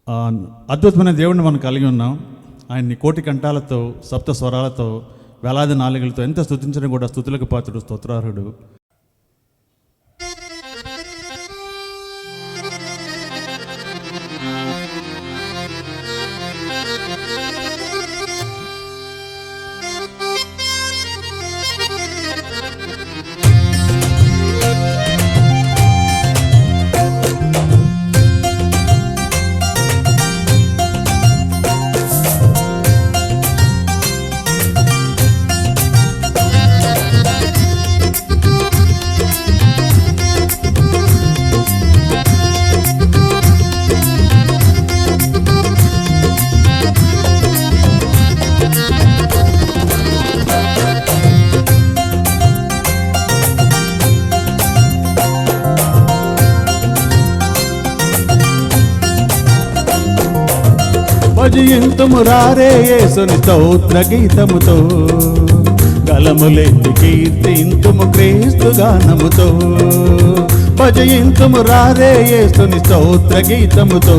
అద్భుతమైన దేవుడిని మనం కలిగి ఉన్నాం. ఆయన్ని కోటి కంఠాలతో, సప్త స్వరాలతో, వేలాది నాలుకలతో ఎంత స్తుతించడం కూడా స్తుతులకు పాత్రుడు, స్తోత్రార్హుడు. భజింతుము రారే యేసుని స్తోత్ర గీతముతో, గలములెత్తి కీర్తింతుము క్రీస్తు గానముతో. భజింతుము రారే యేసుని స్తోత్ర గీతముతో,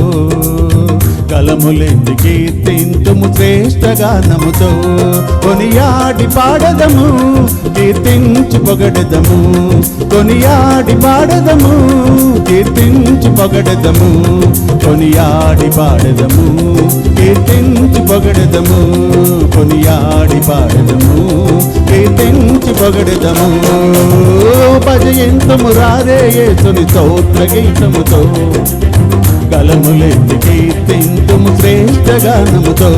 గలములెత్తి కీర్తింతుము శ్రేష్ఠ గానముతో. కొనియాడి పాడదము, కీర్తించి పొగడదము. కొనియాడి పాడదము, కీర్తించి పొగడదము. కొనియాడి పాడదము, కీర్తించి పొగడదము. కొనియాడి పాడదము, కీర్తించి పొగడదము. భజయింతుము రారే యేసుని స్తోత్ర గీతముతో, గలములెత్తి కీర్తింతుము శ్రేష్ఠ గానముతో.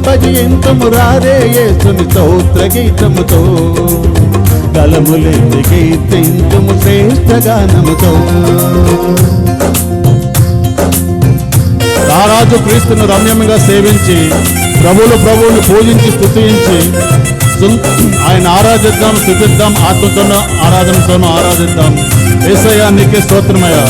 భజయింతుము రారే యేసుని స్తోత్ర గీతముతో, గలములెత్తి కీర్తింతుము శ్రేష్ఠ గానముతో. రారాజు క్రీస్తును రమ్యంగా సేవించి, ప్రభువును పూజించి స్తుతించి ఆయన ఆరాధిద్దాం, స్తుతిద్దాం. ఆత్మతోనూ ఆరాధనతోనూ ఆరాధిద్దాం. యేసయ్యా నీకే స్తోత్రమయ్యా.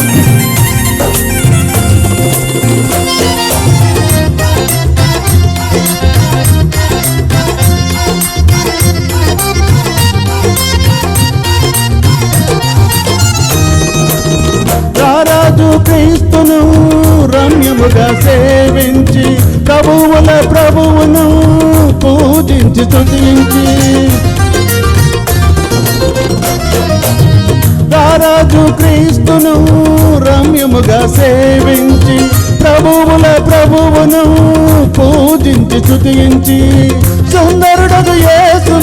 రారాజు క్రీస్తును రమ్యముగా సేవించి, ప్రభువును పూజించి స్తుతించి. రారాజు క్రీస్తును రమ్యముగా సేవించి, ప్రభువును పూజించి స్తుతించి. సుందరుడగు యేసు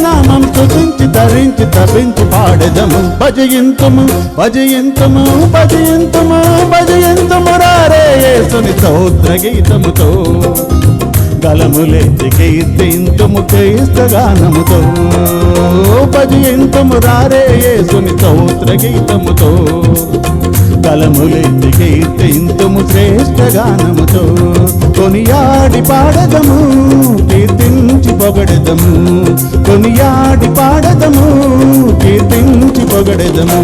నామం స్తుతించి ధరించి తపించి పాడెదము. భజయింతుము భజయింతుము భజయింతుము భజయింతుము రారే యేసుని స్తోత్ర గీతముతో, గలములెత్తి కీర్తింతుము క్రీస్తు గానముతో. భజయింతుము రారే యేసుని స్తోత్ర గీతముతో, గలములెత్తి కీర్తింతుము శ్రేష్ఠ గానముతో. కొనియాడి పాడదము, కీర్తించి పొగడదము. కొనియాడి పాడదము, కీర్తించి పొగడదము.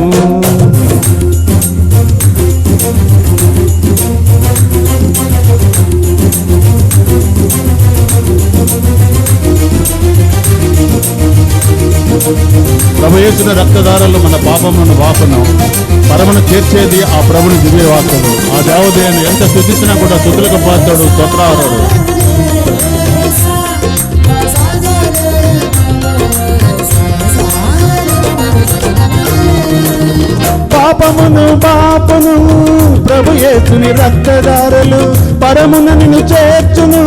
ప్రభు యేసుని రక్తధారలు మన పాపమును వాపును, పరమును చేర్చేది ఆ ప్రభుని దివ్యవాక్యము. ఆ దేవదేవుని ఎంత స్తుతించినా కూడా స్తుతులకు పాత్రుడు, స్తోత్రార్హుడు. పాపమును బాపును ప్రభు యేసుని రక్తధారలు, పరమున నిన్ను చేర్చును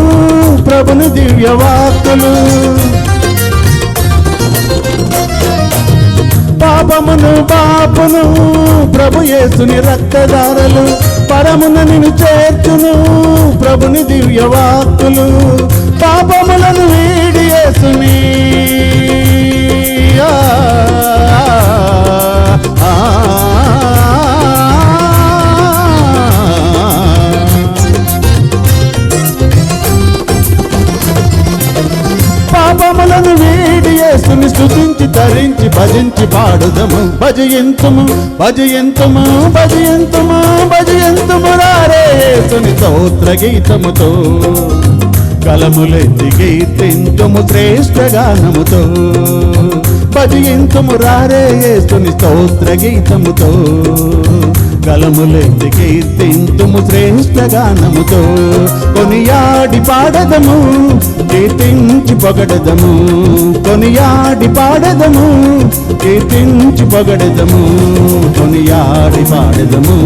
ప్రభుని దివ్యవాక్కులు. పాపమును బాపును ప్రభు యేసుని రక్తధారలు, పరమున నిన్ను చేర్చును ప్రభుని దివ్యవాక్కులు. పాపములను వీడి యేసుని పాపములను వీడి యేసుని స్తుతించి ధరించి భజించి పాడుదము. భజయంతుము భజయంతుము భజయంతుము భజయంతుము రారే యేసుని స్తోత్ర గీతముతో. కలములెత్తి కీర్తింతుము శ్రేష్ఠ గానముతో. భజయంతుము రారే యేసుని స్తోత్ర గీతముతో. కలములెత్తి కీర్తింతుము శ్రేష్ఠ గానముతో. కొనియాడి పాడదము కీర్తించి పొగడదము. కొనియాడి పాడదము కీర్తించి పొగడదము. కొనియాడి పాడదము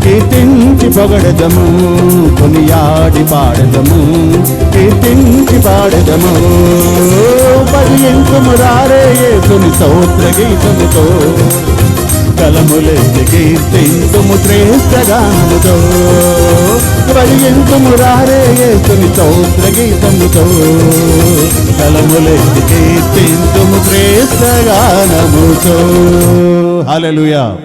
కీర్తించి పొగడదము. కొనియాడి పాడదము కీర్తించి పాడదము. భజయంతుము రారే యేసుని స్తోత్ర గీతముతో. కలములెత్తి కీర్తింతుము శ్రేష్ఠ గానముతో. భజయంతుము రారే యేసుని స్తోత్ర గీతముతో. కలములెత్తి కీర్తింతుము శ్రేష్ఠ గానముతో. హల్లెలూయా.